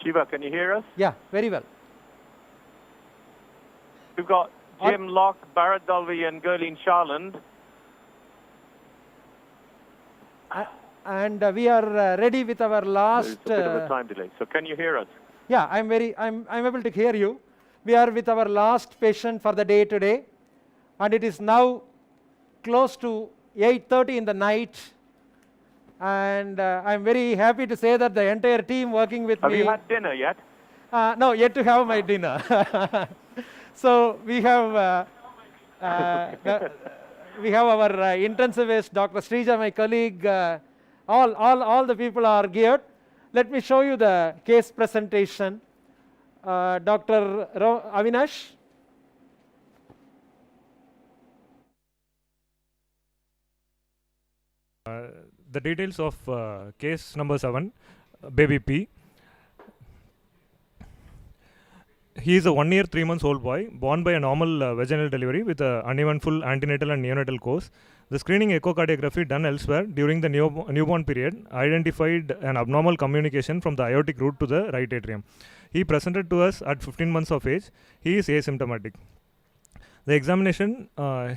Shiva, can you hear us? Yeah, very well. We've got Jim Locke, Bharat Dalvi and Gurleen Sharland. And we are ready with our last... There's a bit of a time delay. So can you hear us? Yeah, I'm able to hear you. We are with our last patient for the day today. And it is now close to 8:30 in the night. And I'm very happy to say that the entire team working with me... Have you had dinner yet? No, yet to have my dinner. So we have our intensivist, Dr. Srija, my colleague. All the people are geared. Let me show you the case presentation. Dr. Avinash. The details of case number 7, baby P. He is a 1 year 3 months old boy born by a normal vaginal delivery with an uneventful antenatal and neonatal course. The screening echocardiography done elsewhere during the newborn period identified an abnormal communication from the aortic root to the right atrium. He presented to us at 15 months of age. He is asymptomatic. The examination,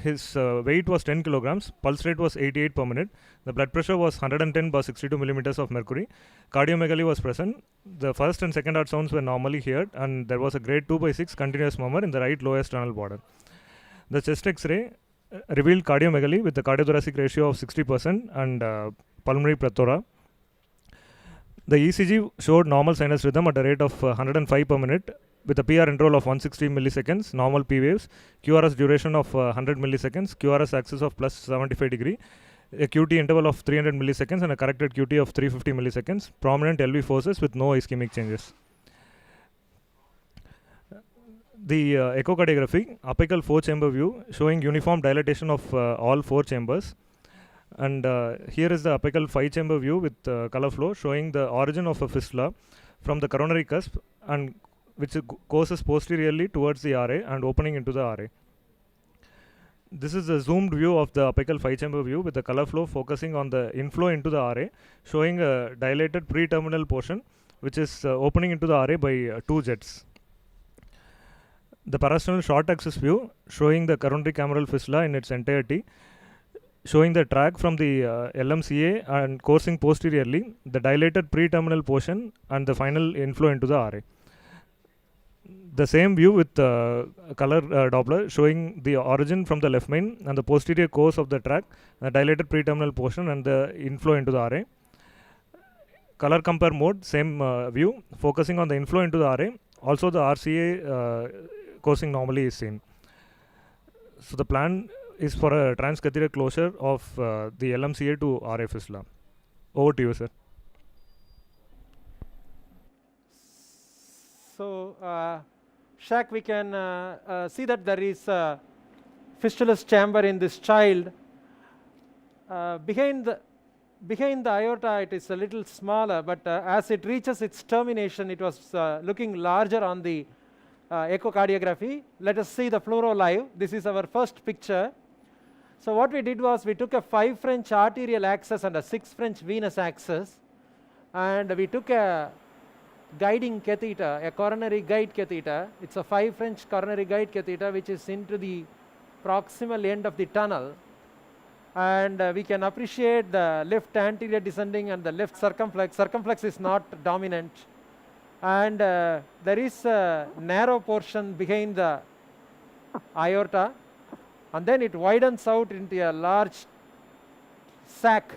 his weight was 10 kilograms, pulse rate was 88 per minute, the blood pressure was 110/62 millimeters of mercury, cardiomegaly was present, the first and second heart sounds were normally heard, and there was a grade 2/6 continuous murmur in the right lower sternal border. The chest X-ray revealed cardiomegaly with the cardiothoracic ratio of 60% and pulmonary plethora. The ECG showed normal sinus rhythm at a rate of 105 per minute with a PR interval of 160 milliseconds, normal P waves, QRS duration of 100 milliseconds, QRS axis of plus 75 degree, a QT interval of 300 milliseconds and a corrected QT of 350 milliseconds, prominent LV forces with no ischemic changes. The echocardiography, apical 4-chamber view showing uniform dilatation of all 4 chambers. And here is the apical 5-chamber view with color flow showing the origin of a fistula from the coronary cusp and which courses posteriorly towards the RA and opening into the RA. This is a zoomed view of the apical 5-chamber view with the color flow focusing on the inflow into the RA, showing a dilated pre-terminal portion which is opening into the RA by 2 jets. The parasternal short axis view showing the coronary cameral fistula in its entirety, showing the track from the LMCA and coursing posteriorly, the dilated pre-terminal portion and the final inflow into the RA. The same view with color Doppler showing the origin from the left main and the posterior course of the track, the dilated pre-terminal portion and the inflow into the RA. Color compare mode, same view, focusing on the inflow into the RA. Also the RCA coursing normally is seen. So the plan is for a transcatheter closure of the LMCA to RA fistula. Over to you, sir. So, Shaq, we can see that there is a fistulous chamber in this child. Behind the aorta, it is a little smaller, but as it reaches its termination, it was looking larger on the echocardiography. Let us see the fluoro live. This is our first picture. So what we did was we took a 5 French arterial axis and a 6 French venous axis, and we took a guiding catheter, a coronary guide catheter. It's a 5 French coronary guide catheter which is into the proximal end of the tunnel, and we can appreciate the left anterior descending and the left circumflex. Circumflex is not dominant, and there is a narrow portion behind the aorta, and then it widens out into a large sac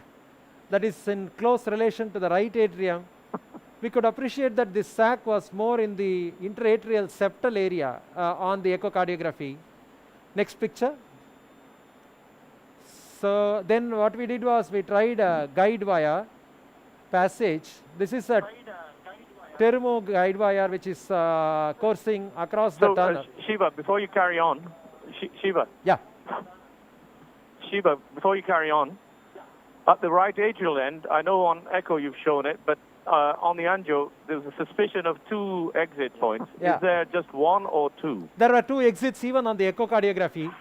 that is in close relation to the right atrium. We could appreciate that this sac was more in the interatrial septal area on the echocardiography. Next picture. So then what we did was we tried a guide wire passage. This is a thermo guide wire which is coursing across the tunnel. Shiva, before you carry on, Shiva. Yeah. Shiva, before you carry on, at the right atrial end, I know on echo you've shown it, but on the angio, there's a suspicion of 2 exit points. Yeah. Is there just 1 or 2? There were 2 exits even on the echocardiography.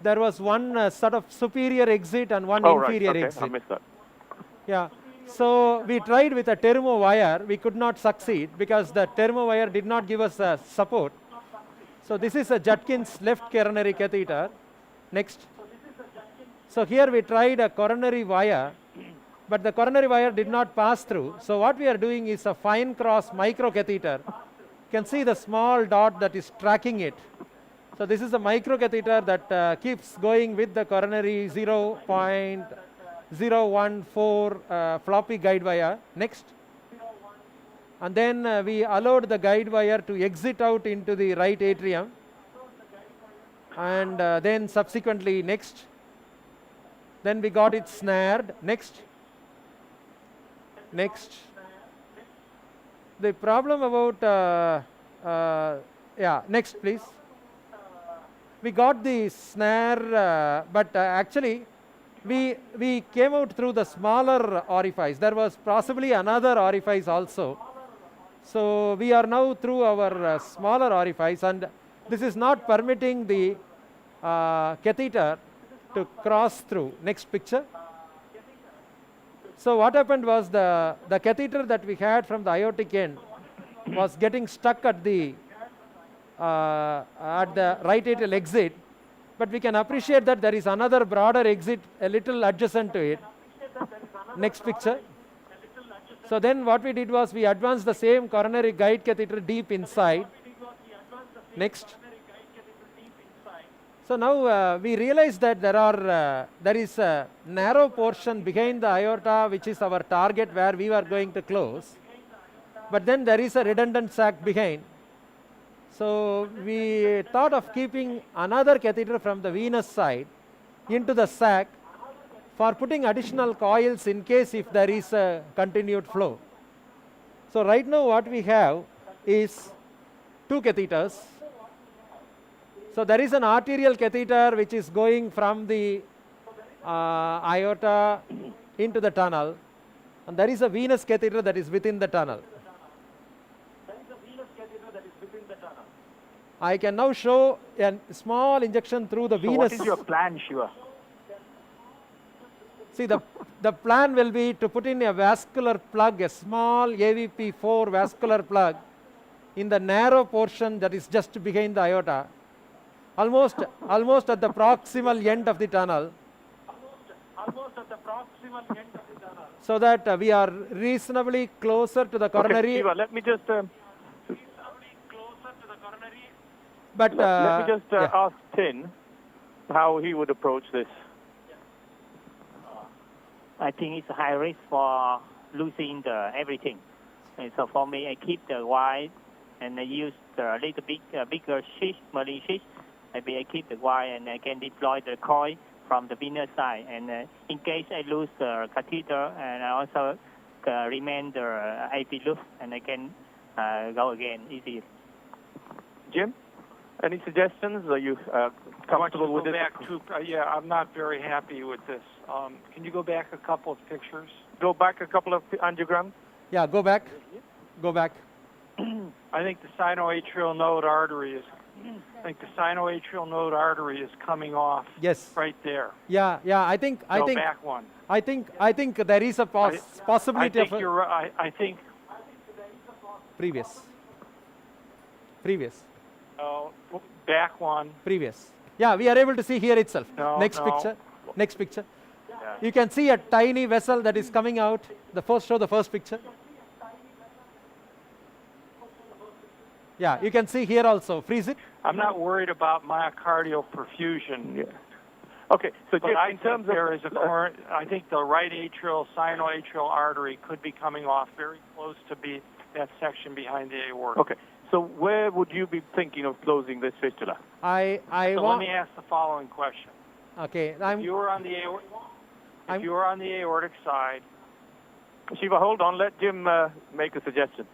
There was one sort of superior exit and one inferior right. Okay. exit. I missed that. Yeah. So we tried with a Termo wire. We could not succeed because the Termo wire did not give us support. So this is a Judkins left coronary catheter. Next. So here we tried a coronary wire, but the coronary wire did not pass through. So what we are doing is a fine cross micro catheter. You can see the small dot that is tracking it. So this is a micro catheter that keeps going with the coronary 0.014 floppy guide wire. Next. And then we allowed the guide wire to exit out into the right atrium. And then subsequently next. Then we got it snared. Next. Next. The problem about, next please. We got the snare, but actually we came out through the smaller orifice. There was possibly another orifice also. So we are now through our smaller orifice, and this is not permitting the catheter to cross through. Next picture. So what happened was the catheter that we had from the aortic end was getting stuck at the right atrial exit, but we can appreciate that there is another broader exit a little adjacent to it. Next picture. So then what we did was we advanced the same coronary guide catheter deep inside. Next. So now we realize that there is a narrow portion behind the aorta which is our target where we were going to close, but then there is a redundant sac behind. So we thought of keeping another catheter from the venous side into the sac for putting additional coils in case if there is a continued flow. So right now what we have is two catheters. So there is an arterial catheter which is going from the aorta into the tunnel, and there is a venous catheter that is within the tunnel. I can now show a small injection through the venous. What is your plan, Shiva? See, the plan will be to put in a vascular plug, a small AVP4 vascular plug in the narrow portion that is just behind the aorta, almost at the proximal end of the tunnel, so that we are reasonably closer to the coronary. Okay, Shiva, let me just but let me just ask Tin how he would approach this. I think it's a high risk for losing everything. And so for me, I keep the wire and I use the little bit bigger sheet, marine sheet. Maybe I keep the wire and I can deploy the coil from the venous side. And in case I lose the catheter, and I also remain the AP loop, and I can go again easily. Jim, any suggestions? Are you comfortable with this? Yeah, I'm not very happy with this. Can you go back a couple of pictures? Go back a couple of angiograms. Yeah, go back. Go back. I think the sinoatrial node artery is. Coming off. Yes. Right there. Yeah. I think. Back one. I think there is a possibility I think you're right. I think. Previous. Back one. Previous. Yeah, we are able to see here itself. Next picture. Yeah. You can see a tiny vessel that is coming out. Show the first picture. Yeah, you can see here also. Freeze it. I'm not worried about myocardial perfusion. Yeah. Okay, so But Jim, I in terms think of there is I think the right atrial sinoatrial artery could be coming off very close to that section behind the aorta. Okay, so where would you be thinking of closing this fistula? I So want. let me ask the following question. Okay, If you were on the aortic side, Shiva, hold on. Let Jim make a suggestion.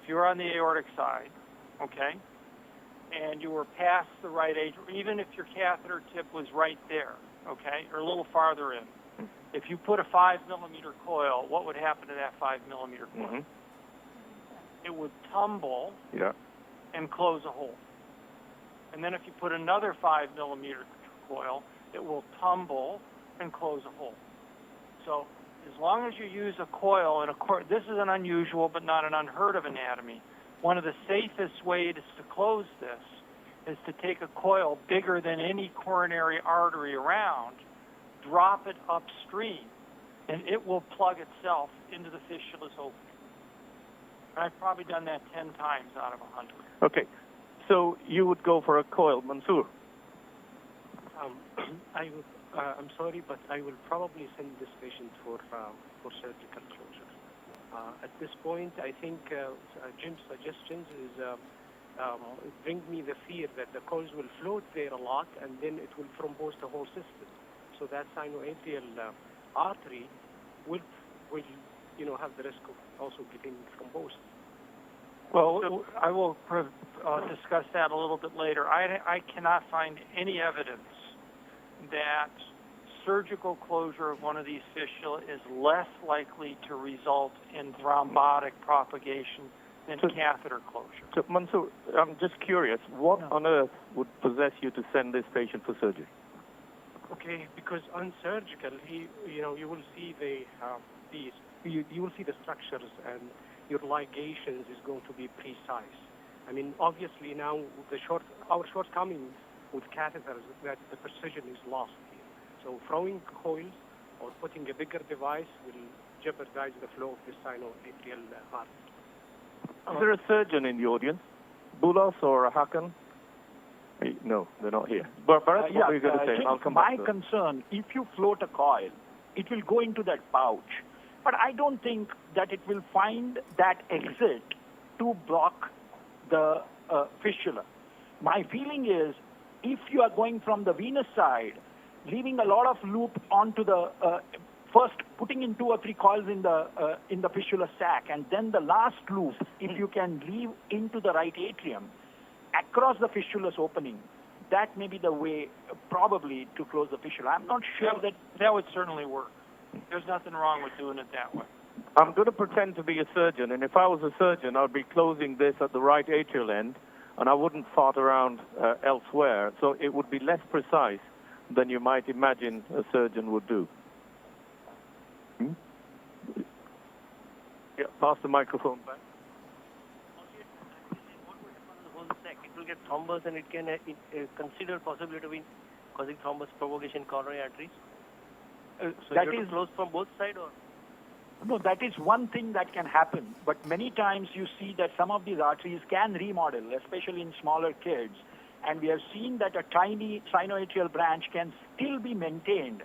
if you were on the aortic side, okay, and you were past the right atrium, even if your catheter tip was right there, okay, or a little farther in, if you put a 5-millimeter coil, what would happen to that 5-millimeter coil? Mm-hmm. It would tumble Yeah. and close a hole. And then if you put another 5-millimeter coil, it will tumble and close a hole. So as long as you use a coil, and this is an unusual but not an unheard of anatomy. One of the safest ways to close this is to take a coil bigger than any coronary artery around, drop it upstream, and it will plug itself into the fistula's opening. I've probably done that 10 times out of 100. Okay, so you would go for a coil, Mansoor? I'm sorry, but I will probably send this patient for surgical closure. At this point, I think Jim's suggestions is bring me the fear that the coils will float there a lot, and then it will thrombose the whole system. So that sinoatrial artery will have the risk of also getting thrombosed. Well, I will discuss that a little bit later. I cannot find any evidence that surgical closure of one of these fistula is less likely to result in thrombotic propagation than catheter closure. So, Mansoor, I'm just curious, what on earth would possess you to send this patient for surgery? Okay, because on surgical, you will see you will see the structures, and your ligations is going to be precise. I mean, obviously now our shortcoming with catheters is that the precision is lost here. So throwing coils or putting a bigger device will jeopardize the flow of the sinoatrial artery. Is there a surgeon in the audience? Bulos or Hakan? No, they're not here. But what are you going to say? I'll come back to my concern, if you float a coil, it will go into that pouch. But I don't think that it will find that exit to block the fistula. My feeling is, if you are going from the venous side, leaving a lot of loop onto the first putting in 2 or 3 coils in the fistula sac, and then the last loop, if you can leave into the right atrium across the fistula's opening, that may be the way probably to close the fistula. I'm not sure that would certainly work. There's nothing wrong with doing it that way. I'm going to pretend to be a surgeon, and if I was a surgeon, I'd be closing this at the right atrial end, and I wouldn't fart around elsewhere, so it would be less precise than you might imagine a surgeon would do. Yeah, pass the microphone back. It will get thrombus, and it can consider possibility of causing thrombus propagation coronary arteries. So that is closed from both sides, or? No, that is one thing that can happen. But many times you see that some of these arteries can remodel, especially in smaller kids. And we have seen that a tiny sinoatrial branch can still be maintained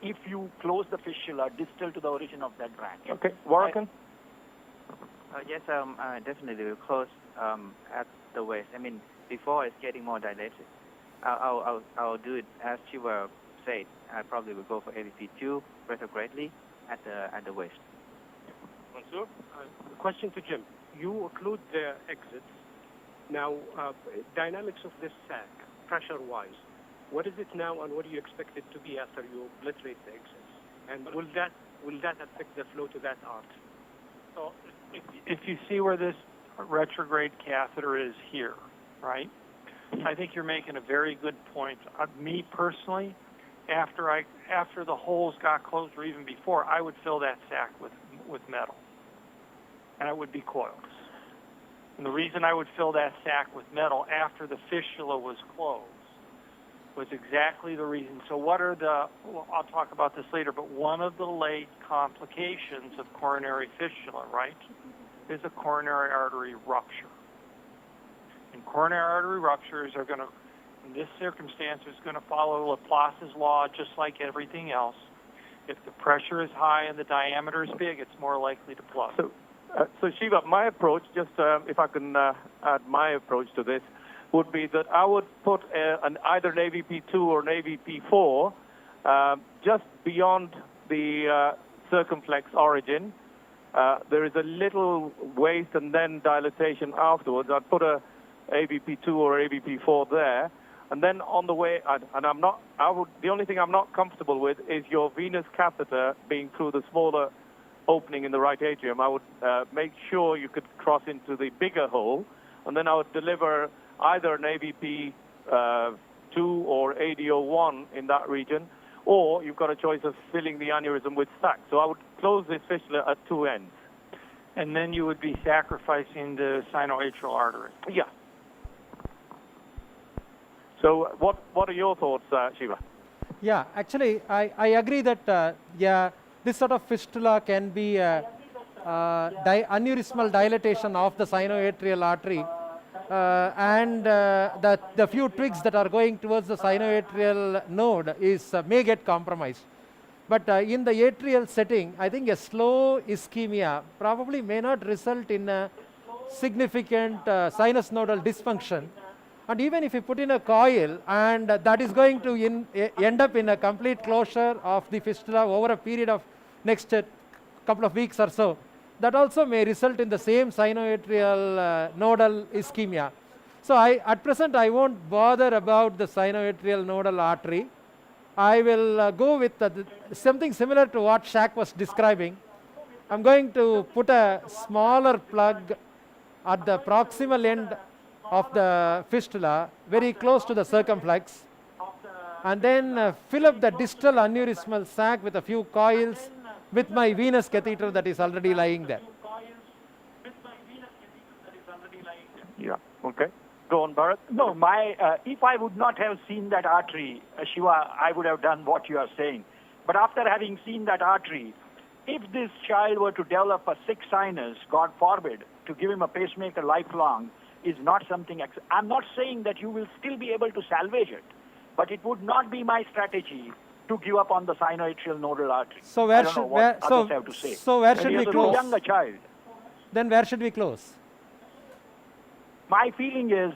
if you close the fistula distal to the origin of that branch. Okay, Warakan? Yes, definitely will close at the waist. I mean, before it's getting more dilated. I'll do it as Shiva said. I probably will go for AVP2 retrogradely at the waist. Mansoor? Question to Jim. You occlude the exits. Now, dynamics of this sac, pressure-wise, what is it now, and what do you expect it to be after you obliterate the exits? And will that affect the flow to that artery? So, if you see where this retrograde catheter is here, right? I think you're making a very good point. Me personally, after the holes got closed, or even before, I would fill that sac with metal, and it would be coils. And the reason I would fill that sac with metal after the fistula was closed was exactly the reason. So I'll talk about this later, but one of the late complications of coronary fistula, right, is a coronary artery rupture. And coronary artery ruptures are going to, in this circumstance, is going to follow Laplace's law just like everything else. If the pressure is high and the diameter is big, it's more likely to plug. So Shiva, my approach, just if I can add my approach to this, would be that I would put either an AVP2 or an AVP4 just beyond the circumflex origin. There is a little waste and then dilatation afterwards. I'd put a AVP2 or AVP4 there, and then on the way, the only thing I'm not comfortable with is your venous catheter being through the smaller opening in the right atrium. I would make sure you could cross into the bigger hole, and then I would deliver either an AVP2 or ADO1 in that region, or you've got a choice of filling the aneurysm with sac. So I would close this fistula at two ends. And then you would be sacrificing the sinoatrial artery. Yeah. So what are your thoughts, Shiva? Yeah, actually, I agree that yeah, this sort of fistula can be aneurysmal dilatation of the sinoatrial artery, and the few twigs that are going towards the sinoatrial node is may get compromised. But in the atrial setting, I think a slow ischemia probably may not result in a significant sinus nodal dysfunction. And even if you put in a coil, and that is going to end up in a complete closure of the fistula over a period of next couple of weeks or so, that also may result in the same sinoatrial nodal ischemia. So at present I won't bother about the sinoatrial nodal artery. I will go with something similar to what Shaq was describing. I'm going to put a smaller plug at the proximal end of the fistula, very close to the circumflex, and then fill up the distal aneurysmal sac with a few coils with my venous catheter that is already lying there. Yeah, okay. Go on, Bharat. No, if I would not have seen that artery, Shiva, I would have done what you are saying. But after having seen that artery, if this child were to develop a sick sinus, God forbid, to give him a pacemaker lifelong is not something. I'm not saying that you will still be able to salvage it, but it would not be my strategy to give up on the sinoatrial nodal artery. So where should we close? Younger child. Then where should we close? My feeling is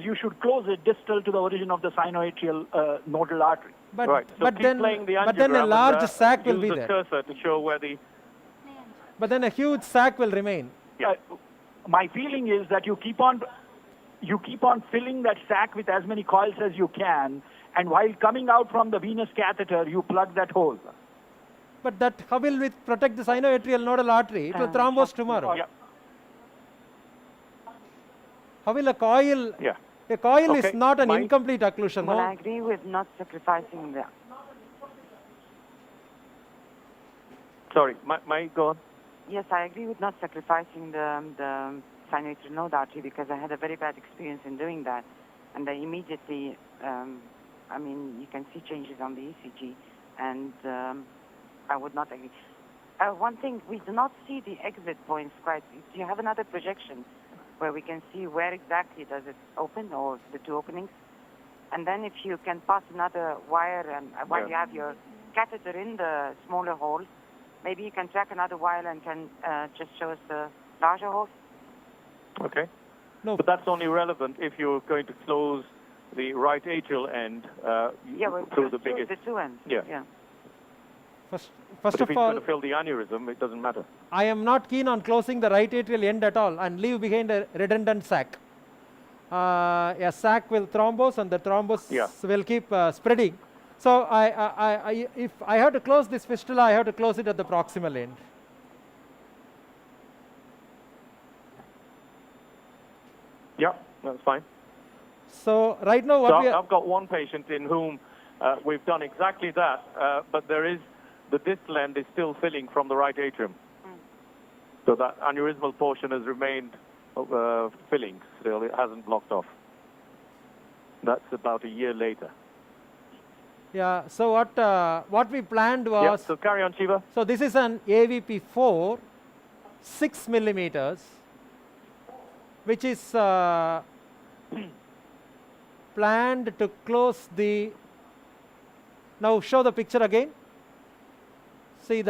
you should close it distal to the origin of the sinoatrial nodal artery. But, right. So but then a large sac will be there. Cursor to show where the. But then a huge sac will remain. Yeah. My feeling is that you keep on filling that sac with as many coils as you can, and while coming out from the venous catheter, you plug that hole. But how will we protect the sinoatrial nodal artery? It will thrombose tomorrow. Yeah. How will a coil? Yeah. A coil is not an incomplete occlusion. Well, no? I agree with not sacrificing the. Sorry, go on. Yes, I agree with not sacrificing the sinoatrial node artery because I had a very bad experience in doing that, and I immediately, I mean, you can see changes on the ECG, and I would not agree. One thing, we do not see the exit points quite. Do you have another projection where we can see where exactly does it open, or the two openings? And then if you can pass another wire, and while you have your catheter in the smaller hole, maybe you can track another wire and can just show us the larger hole. Okay. No. But that's only relevant if you're going to close the right atrial end through the biggest. The two ends. Yeah. First if of it's all, going to fill the aneurysm, it doesn't matter. I am not keen on closing the right atrial end at all and leave behind a redundant sac. A sac will thrombose, and the thrombus will keep spreading. So if I have to close this fistula, I have to close it at the proximal end. Yeah, that's fine. So right now, I've got one patient in whom we've done exactly that, but the distal end is still filling from the right atrium. So that aneurysmal portion has remained filling, still it hasn't blocked off. That's about a year later. Yeah, so what we planned was... Yeah, so carry on, Shiva. So this is an AVP4, 6 millimeters, which is planned to close the... Now show the picture again. See,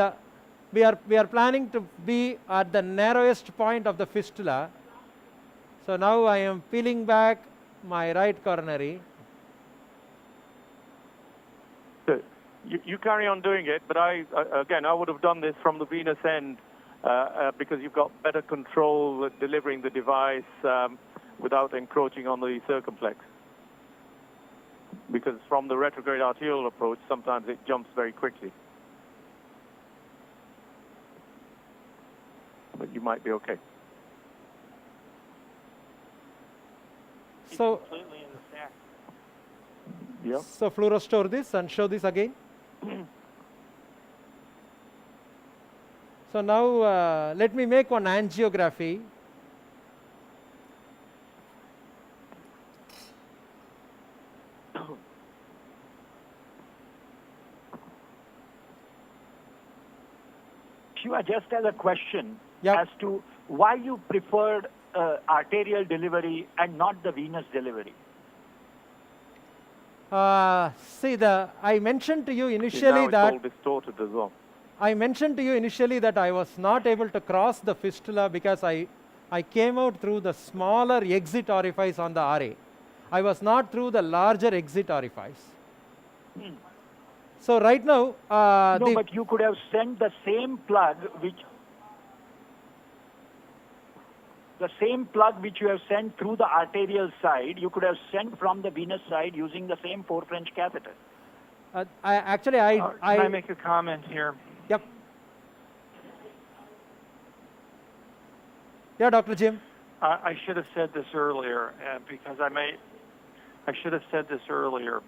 we are planning to be at the narrowest point of the fistula. So now I am peeling back my right coronary. So you carry on doing it, but I would have done this from the venous end because you've got better control with delivering the device without encroaching on the circumflex. Because from the retrograde arterial approach, sometimes it jumps very quickly. But you might be okay. So, Completely in the sac. Yeah. So fluorostore this and show this again. So now let me make one angiography. Shiva, just as a question Yep. as to why you preferred arterial delivery and not the venous delivery. See, I mentioned to you See, initially now it's that all distorted as well. I mentioned to you initially that I was not able to cross the fistula because I came out through the smaller exit orifice on the RA. I was not through the larger exit orifice. So right now, No, but you could have sent the same plug which you have sent through the arterial side, you could have sent from the venous side using the same 4 French catheter. Can I make a comment here? Yep. Yeah, Dr. Jim. I should have said this earlier because I should have said this earlier.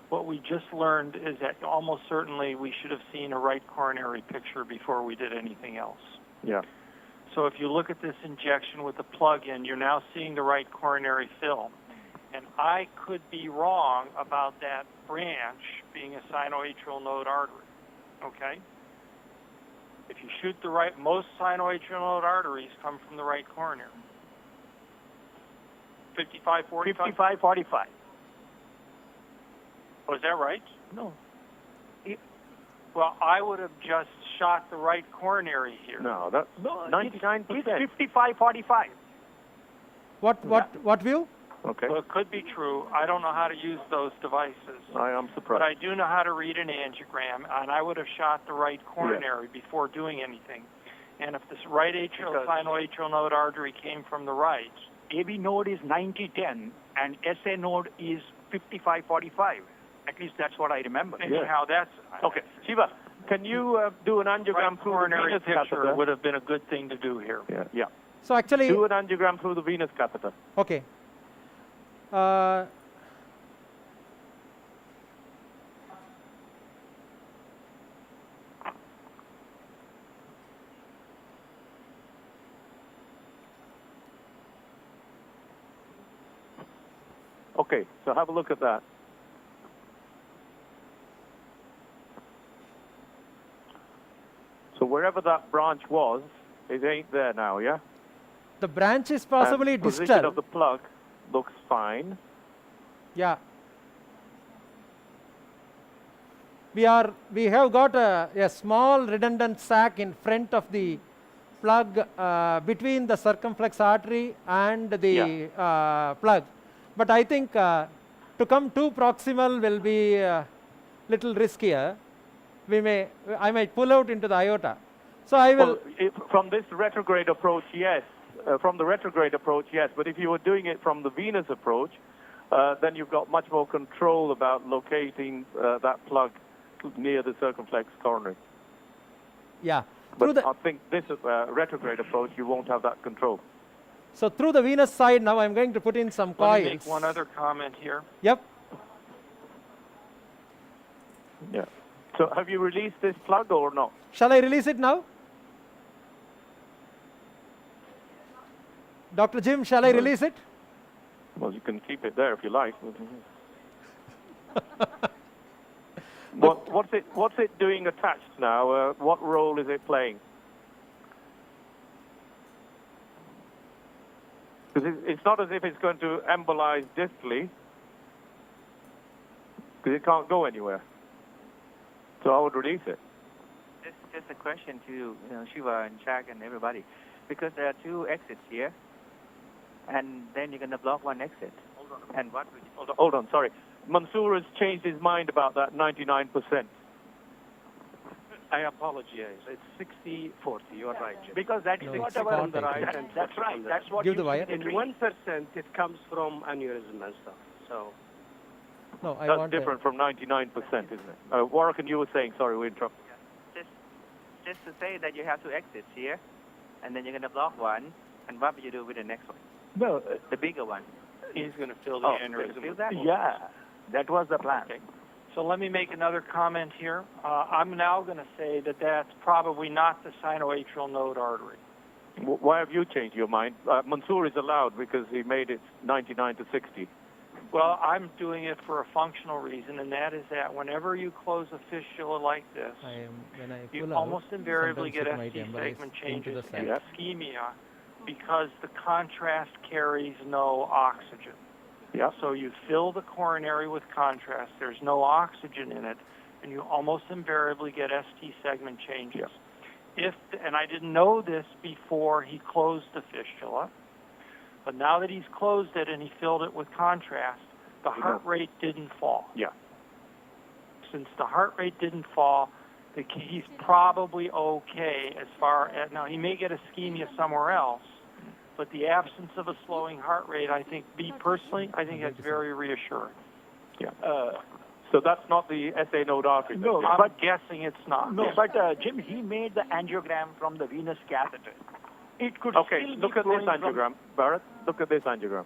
What we just learned is that almost certainly we should have seen a right coronary picture before we did anything else. Yeah. So if you look at this injection with the plug-in, you're now seeing the right coronary film. And I could be wrong about that branch being a sinoatrial node artery, okay? If you shoot the right, most sinoatrial node arteries come from the right coronary. 55, 45? 55, 45. Was that right? No. Well, I would have just shot the right coronary here. No, that's 99%. It's 55, 45. What view? Okay. Well, it could be true. I don't know how to use those devices. I am But surprised. I do know how to read an angiogram, and I would have shot the right coronary before doing anything. And if this right atrial sinoatrial node artery came from the right, AB node is 90-10 and SA node is 55-45. At least that's what I remember. anyhow, that's Okay. Shiva, can you do an angiogram right through the coronary venous picture catheter? would have been a good thing to do here. Yeah. Yeah. So actually, Do an angiogram through the venous catheter. okay. Okay, so have a look at that. So wherever that branch was, it ain't there now, yeah? The branch is possibly and position distal. of the plug looks fine. Yeah. We have got a small redundant sac in front of the plug between the circumflex artery and the plug. But I think to come too proximal will be little riskier. I might pull out into the aorta. So I will. Well, from this retrograde approach, yes. From the retrograde approach, yes. But if you were doing it from the venous approach, then you've got much more control about locating that plug near the circumflex coronary. Yeah. But I think this retrograde approach, you won't have that control. So through the venous side, now I'm going to put in some coils. Let me make one other comment here. Yep. Yeah. So have you released this plug or not? Shall I release it now? Dr. Jim, shall I release it? Well, you can keep it there if you like. What's it doing attached now? What role is it playing? Because it's not as if it's going to embolize distally, because it can't go anywhere. So I would release it. Just a question to Shiva and Shaq and everybody, because there are two exits here, and then you're going to block one exit. And what? Hold on, sorry. Mansoor has changed his mind about that 99%. I apologize. It's 60-40. You are right, Jim. Because that is No, what it's our, on the right and that's right. That's what Give you the wire. In 1%, it comes from aneurysm and stuff. So No, I That's want different from 99%, isn't it? Warwick, and you were saying, sorry, we interrupted. Just to say that you have two exits here, and then you're going to block one, and what will you do with the next one? No, The bigger one. He's going to fill the You're going to aneurysm. fill that? yeah. That was the plan. Okay. So let me make another comment here. I'm now going to say that that's probably not the sinoatrial node artery. Why have you changed your mind? Mansoor is allowed because he made it 99 to 60. Well, I'm doing it for a functional reason, and that is that whenever you close a fistula like this, you almost invariably get ST segment changes and ischemia because the contrast carries no oxygen. Yeah. So you fill the coronary with contrast. There's no oxygen in it, and you almost invariably get ST segment changes. Yeah. And I didn't know this before he closed the fistula, but now that he's closed it and he filled it with contrast, the heart rate didn't fall. Yeah. Since the heart rate didn't fall, he's probably okay as far as, now he may get ischemia somewhere else, but the absence of a slowing heart rate, I think, I think that's very reassuring. Yeah. So that's not the SA node artery? No, I'm but guessing it's not. No, but Jim, he made the angiogram from the venous catheter. It could okay, still look be at this flowing angiogram, Bharat. Look at this angiogram.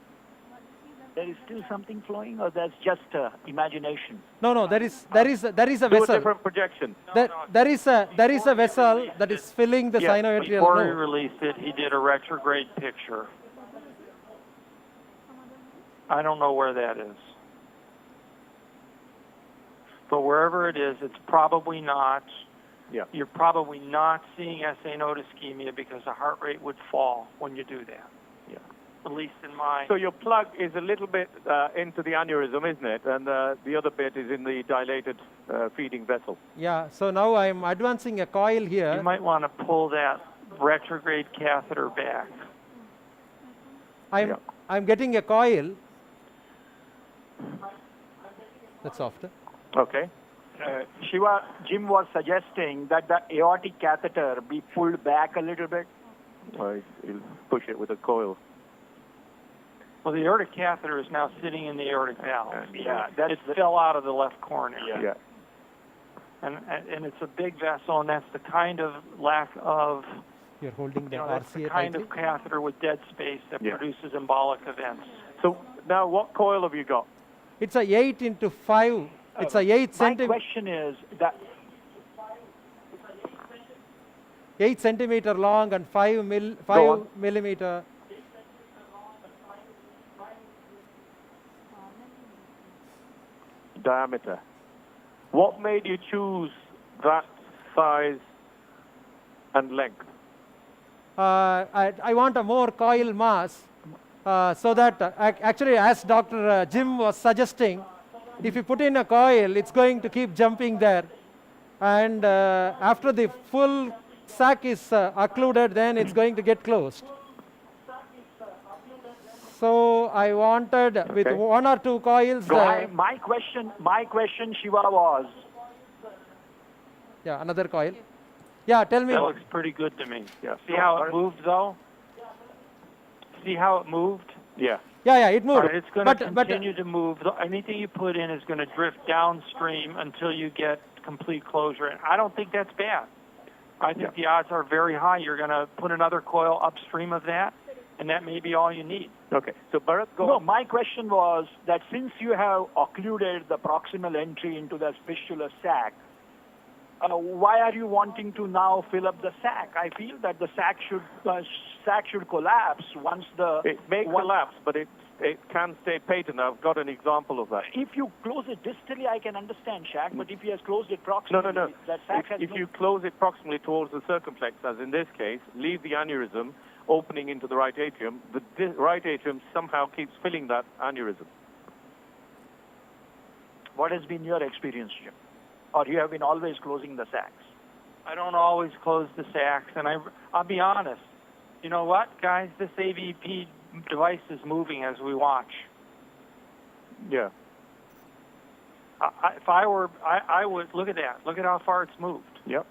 There is still something flowing, or that's just imagination? No, there is a vessel. Do a different projection. There is a vessel that is filling the sinoatrial Before he node. released it, he did a retrograde picture. I don't know where that is. But wherever it is, it's probably not. Yeah. You're probably not seeing SA node ischemia because the heart rate would fall when you do that. Yeah. At least in my... So your plug is a little bit into the aneurysm, isn't it? And the other bit is in the dilated feeding vessel. Yeah, so now I'm advancing a coil here. You might want to pull that retrograde catheter back. I'm getting a coil. That's softer. Okay. Shiva, Jim was suggesting that the aortic catheter be pulled back a little bit. He'll push it with a coil. Well, the aortic catheter is now sitting in the aortic valve. Yeah, it fell out of the left coronary. Yeah. And it's a big vessel, and that's the kind of lack of... You're holding the that's the RCA kind tightly? of catheter with dead space that produces embolic events. So now what coil have you got? It's a 8 into 5. It's a 8 centimeter. My question is that 8 centimeter long and 5 millimeter. Diameter. What made you choose that size and length? I want a more coil mass so that actually, as Dr. Jim was suggesting, if you put in a coil, it's going to keep jumping there. And after the full sac is occluded, then it's going to get closed. So I wanted with 1 or 2 coils. My question, Shiva, was. Yeah, another coil. Yeah, tell me. That looks pretty good to me. Yeah. See how it moved, though? See how it moved? Yeah. Yeah, it moved. Right, it's going to continue to move. Anything you put in is going to drift downstream until you get complete closure. And I don't think that's bad. I think the odds are very high. You're going to put another coil upstream of that, and that may be all you need. Okay. So, Bharat, go No, on. my question was that since you have occluded the proximal entry into the fistula sac, why are you wanting to now fill up the sac? I feel that the sac should collapse once the... It may collapse, but it can stay patent. I've got an example of that. If you close it distally, I can understand, Shaq, but if he has closed it proximally, No. that sac has If you close it proximally towards the circumflex, as in this case, leave the aneurysm opening into the right atrium, the right atrium somehow keeps filling that aneurysm. What has been your experience, Jim? Or you have been always closing the sacs? I don't always close the sacs, and I'll be honest. You know what, guys? This AVP device is moving as we watch. Yeah. If I were, I would look at that. Look at how far it's moved. Yep.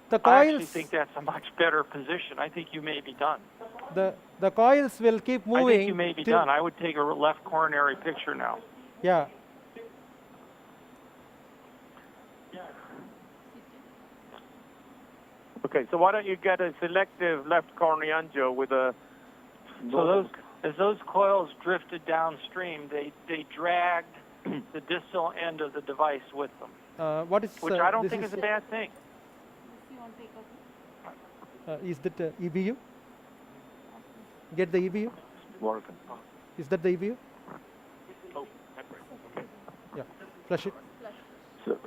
The I actually coils, think that's a much better position. I think you may be done. the coils will keep moving. I think you may be done. I would take a left coronary picture now. Yeah. Okay, so why don't you get a selective left coronary angio with a... as those coils drifted downstream, they dragged the distal end of the device with them. What is which I don't think is a bad thing. Is that EBU? Get the EBU? Working. Is that the EBU? Oh, yeah, flush it. So,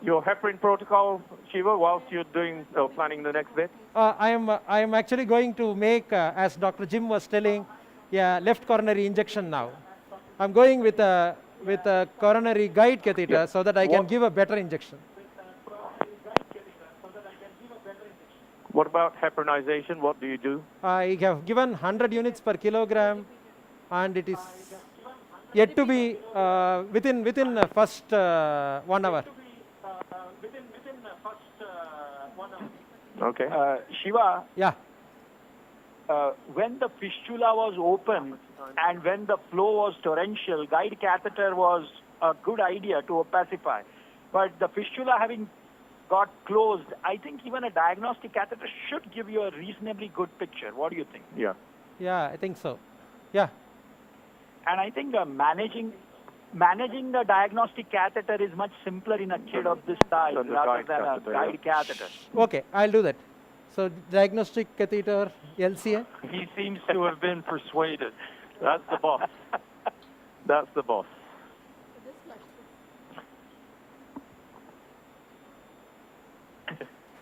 your heparin protocol, Shiva, whilst you're doing planning the next bit? I am actually going to make, as Dr. Jim was telling, left coronary injection now. I'm going with a coronary guide catheter so that I can give a better injection. What about heparinization? What do you do? I have given 100 units per kilogram, and it is yet to be within the first 1 hour. Okay. Shiva. Yeah. When the fistula was open and when the flow was torrential, guide catheter was a good idea to opacify. But the fistula having got closed, I think even a diagnostic catheter should give you a reasonably good picture. What do you think? Yeah. Yeah, I think so. Yeah. And I think managing the diagnostic catheter is much simpler in a kid of this size rather than a guide catheter. Okay, I'll do that. So diagnostic catheter, LCA? He seems to have been persuaded. That's the boss. That's the boss.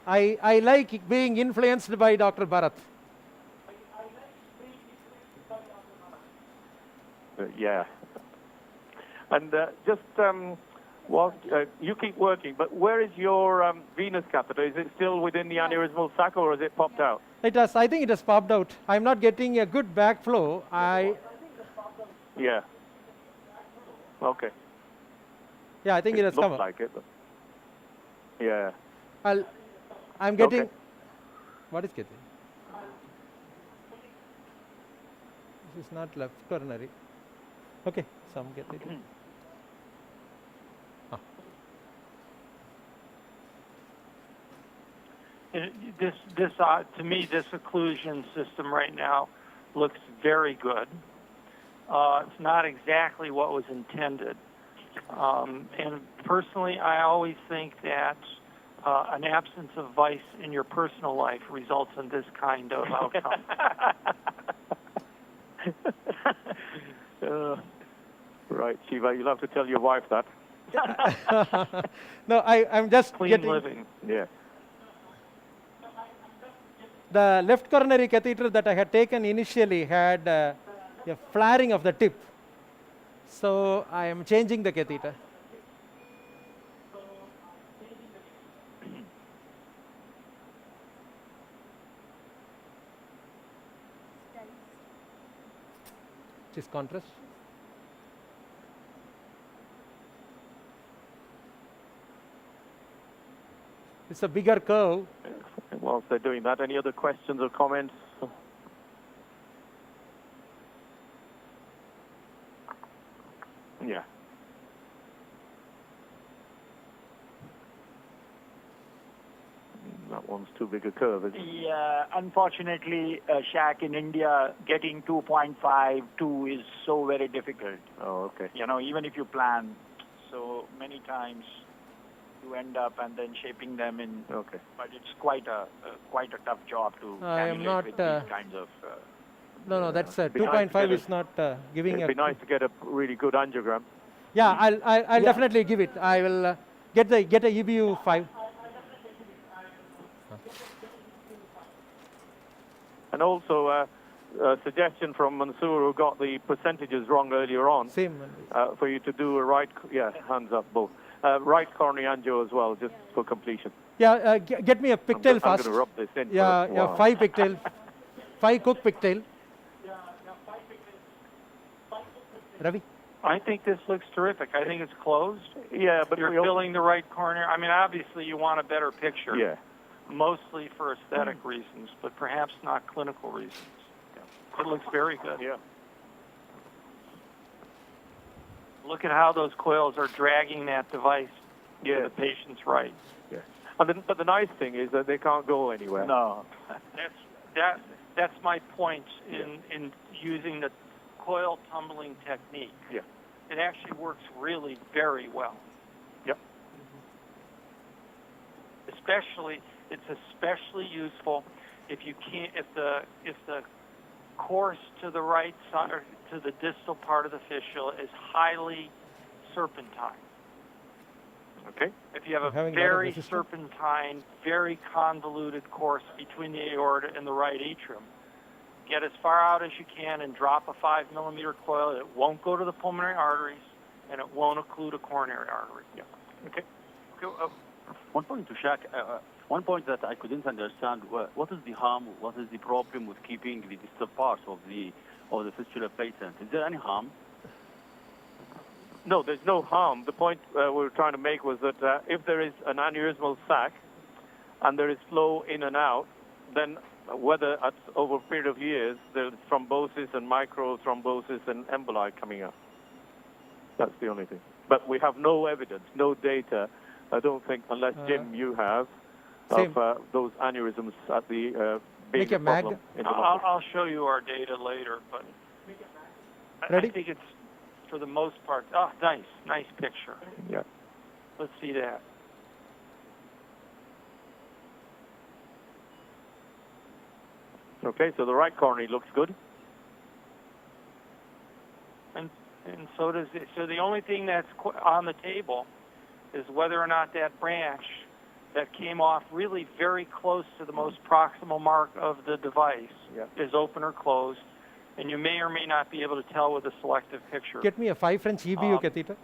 I like being influenced by Dr. Bharat. Yeah. And just whilst you keep working, but where is your venous catheter? Is it still within the aneurysmal sac or has it popped out? It has. I think it has popped out. I'm not getting a good backflow. Yeah. Okay. Yeah, I think it has come up. Looks like it. But yeah. I'm getting. Okay. What is getting? This is not left coronary. Okay, some get it. This to me, this occlusion system right now looks very good. It's not exactly what was intended. And personally, I always think that an absence of vice in your personal life results in this kind of outcome. Right, Shiva, you'll have to tell your wife that. No, I'm just clean getting living. Yeah. The left coronary catheter that I had taken initially had a flaring of the tip. So I am changing the catheter. Which is contrast. It's a bigger curve. Whilst they're doing that, any other questions or comments? Yeah. That one's too big a curve, isn't it? Yeah, unfortunately, Shaq, in India, getting 2.5, 2 is so very difficult. Oh, okay. You know, even if you plan, so many times you end up and then shaping them in. Okay. But it's quite a tough job to cannulate with these kinds of. No, that's 2.5 is not giving. It'd be nice to get a really good angiogram. Yeah, I'll definitely give it. I will get a EBU 5. And also a suggestion from Mansoor, who got the percentages wrong earlier on. Same. For you to do a right, hands up both. Right coronary angio as well, just for completion. Yeah, get me a pigtail fast. I'm going to rub this in. Yeah, 5 pigtail, 5 cook pigtail. Ravi? I think this looks terrific. I think it's closed. Yeah, but you're filling the right coronary. I mean, obviously you want a better picture. Yeah. Mostly for aesthetic reasons, but perhaps not clinical reasons. Yeah. It looks very good. Yeah. Look at how those coils are dragging that device to the patient's right. Yeah. But the nice thing is that they can't go anywhere. No. That's my point in using the coil tumbling technique. Yeah. It actually works really very well. Yep. It's especially useful if you can't, if the course to the right side or to the distal part of the fistula is highly serpentine. Okay. If you have a Having very resistance? serpentine, very convoluted course between the aorta and the right atrium, get as far out as you can and drop a 5 millimeter coil. It won't go to the pulmonary arteries, and it won't occlude a coronary artery. Yeah. Okay. One point to Shaq. One point that I couldn't understand: what is the harm? What is the problem with keeping the distal parts of the fistula patent? Is there any harm? No, there's no harm. The point we were trying to make was that if there is an aneurysmal sac and there is flow in and out, then whether over a period of years there's thrombosis and microthrombosis and emboli coming up. That's the only thing. But we have no evidence, no data, I don't think, unless Jim, you have, of those aneurysms at the being a problem. I'll show you our data later, but I think it's, for the most part, nice picture. Yeah. Let's see that. Okay, so the right coronary looks good. And so does it. So the only thing that's on the table is whether or not that branch that came off really very close to the most proximal mark of the device is open or closed. And you may or may not be able to tell with a selective picture. Get me a 5 French EBU catheter.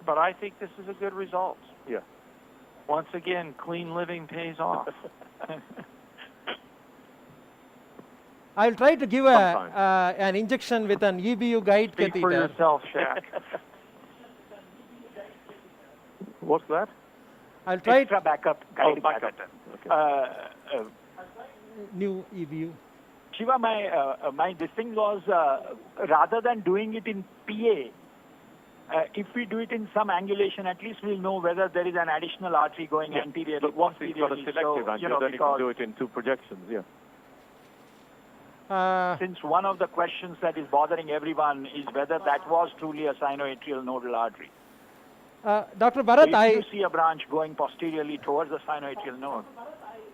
But I think this is a good result. Yeah. Once again, clean living pays off. I'll try to give an injection with an EBU guide catheter. Speak for yourself, Shaq. What's that? I'll try extra backup guide backup. Okay. New EBU. Shiva, my this thing was rather than doing it in PA, if we do it in some angulation, at least we'll know whether there is an additional artery going anteriorly. But once you've got a selective angle, then you can do it in 2 projections, since one of the questions that is bothering everyone is whether that was truly a sinoatrial nodal artery. Dr. Bharat, so if you see a branch going posteriorly towards the sinoatrial node,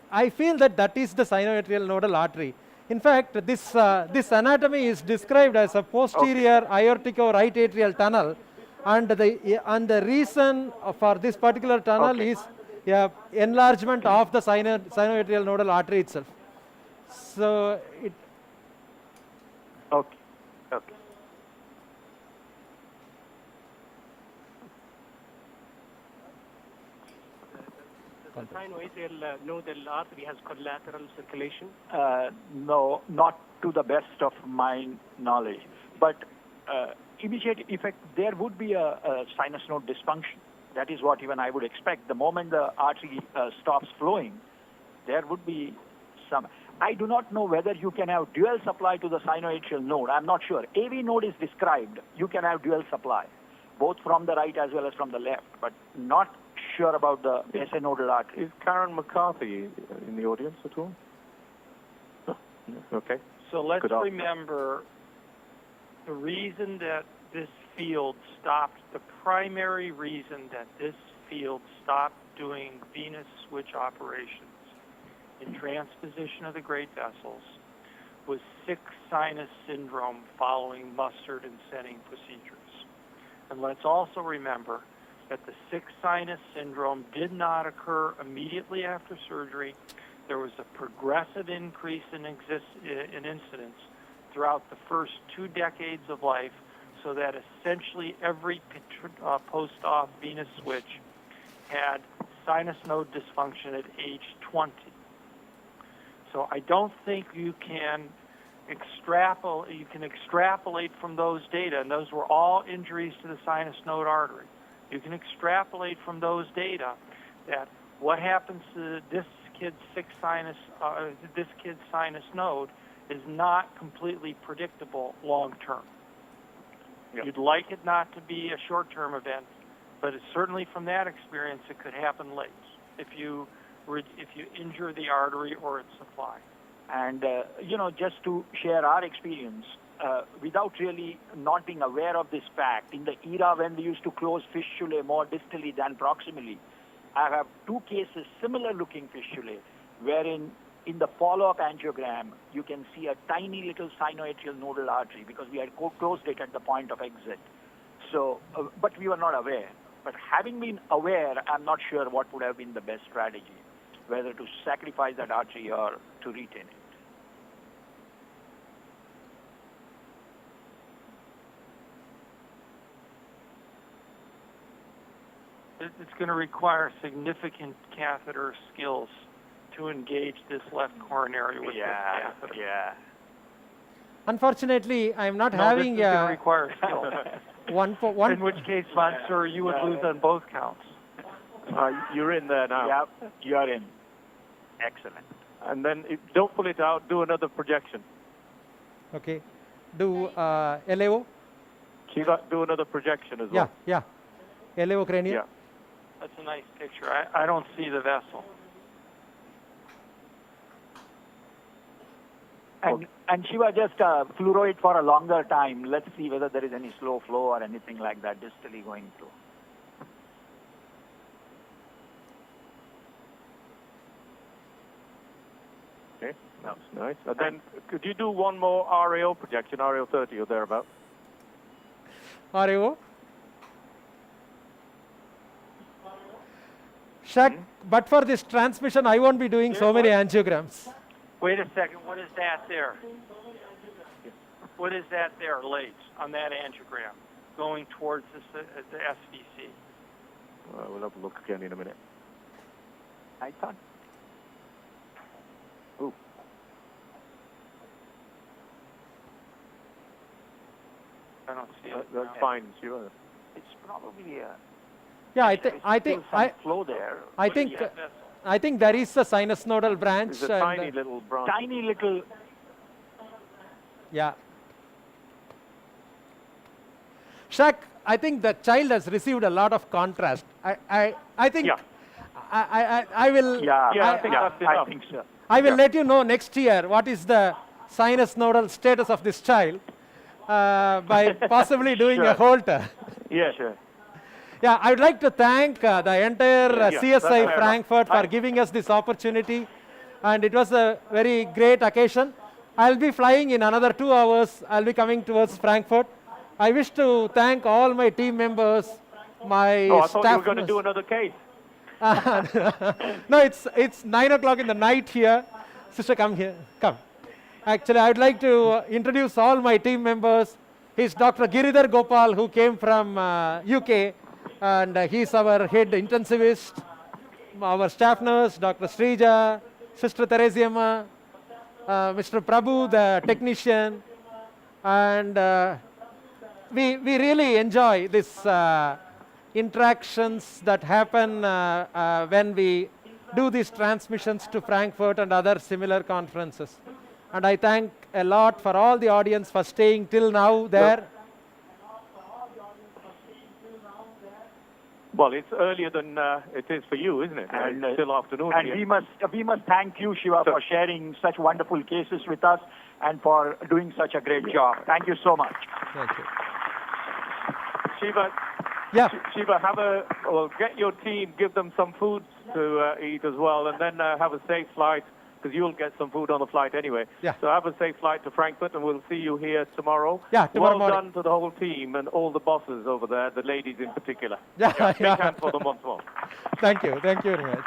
I feel that is the sinoatrial nodal artery. In fact, this anatomy is described as a posterior aortico right atrial tunnel, and the reason for this particular tunnel is enlargement of the sinoatrial nodal artery itself. So it. Okay. The sinoatrial nodal artery has collateral circulation? No, not to the best of my knowledge. But immediate effect, there would be a sinus node dysfunction. That is what even I would expect. The moment the artery stops flowing, there would be some. I do not know whether you can have dual supply to the sinoatrial node. I'm not sure. AV node is described. You can have dual supply, both from the right as well as from the left, but not sure about the SA nodal artery. Is Karen McCarthy in the audience at all? No. Okay. So let's remember the reason that this field stopped, the primary reason that this field stopped doing venous switch operations in transposition of the great vessels was sick sinus syndrome following mustard and setting procedures. And let's also remember that the sick sinus syndrome did not occur immediately after surgery. There was a progressive increase in incidence throughout the first 2 decades of life, so that essentially every post-op venous switch had sinus node dysfunction at age 20. So I don't think you can extrapolate from those data, and those were all injuries to the sinus node artery. You can extrapolate from those data that what happens to this kid's sinus node is not completely predictable long term. Yep. You'd like it not to be a short-term event, but it's certainly from that experience it could happen late. If you if you injure the artery or its supply. And, just to share our experience, without really not being aware of this fact, in the era when we used to close fistulae more distally than proximally, I have 2 cases, similar looking fistulae, wherein in the follow-up angiogram, you can see a tiny little sinoatrial nodal artery because we had closed it at the point of exit. So, but we were not aware. But having been aware, I'm not sure what would have been the best strategy, whether to sacrifice that artery or to retain it. It's going to require significant catheter skills to engage this left coronary with this catheter. Yeah. Unfortunately, I'm not No, having this is going to require skill. one. In which case, Mansoor, you would lose on both counts. You're in there now. Yep, you're in. Excellent. And then don't pull it out. Do another projection. Okay. Do LAO? Shiva, do another projection as well. Yeah. LAO cranial. Yeah. That's a nice picture. I don't see the vessel. And Shiva, just fluoro it for a longer time. Let's see whether there is any slow flow or anything like that distally going through. Okay, that's nice. And then could you do one more RAO projection, RAO 30 or thereabout? RAO? Shaq, but for this transmission, I won't be doing so many angiograms. Wait a second. What is that there? What is that there, late, on that angiogram, going towards the SVC? We'll have a look again in a minute. I thought. Ooh. I don't see it. That's fine, Shiva. It's probably flow there. I think there is a sinus nodal branch. There's a tiny little branch. Tiny little. Yeah. Shaq, I think the child has received a lot of contrast. I think. Yeah. I will. I think so. I will let you know next year what is the sinus nodal status of this child by possibly doing a Holter. Yeah, sure. Yeah, I would like to thank the entire CSI Frankfurt for Hi. giving us this opportunity, and it was a very great occasion. I'll be flying in another 2 hours. I'll be coming towards Frankfurt. I wish to thank all my team members, my I staff. thought you were going to do another case. No, it's 9 o'clock in the night here. Sister, come here. Come. Actually, I would like to introduce all my team members. He's Dr. Giridhar Gopal, who came from UK, and he's our head intensivist. Our staff nurse, Dr. Srija, Sister Theresiamma, Mr. Prabhu, the technician, and we really enjoy these interactions that happen when we do these transmissions to Frankfurt and other similar conferences. And I thank a lot for all the audience for staying till now there. Well, it's earlier than it is for you, isn't it? And it's still afternoon And here. we must thank you, Shiva, for sharing such wonderful cases with us and for doing such a great job. Thank you so much. Thank you. Shiva, Yeah. Shiva, get your team, give them some food to eat as well, and then have a safe flight, because you'll get some food on the flight anyway. Yeah. So have a safe flight to Frankfurt, and we'll see you here tomorrow. Yeah, tomorrow well morning. done to the whole team and all the bosses over there, the ladies in particular. Yeah, Big hand for them once more. Thank you very much.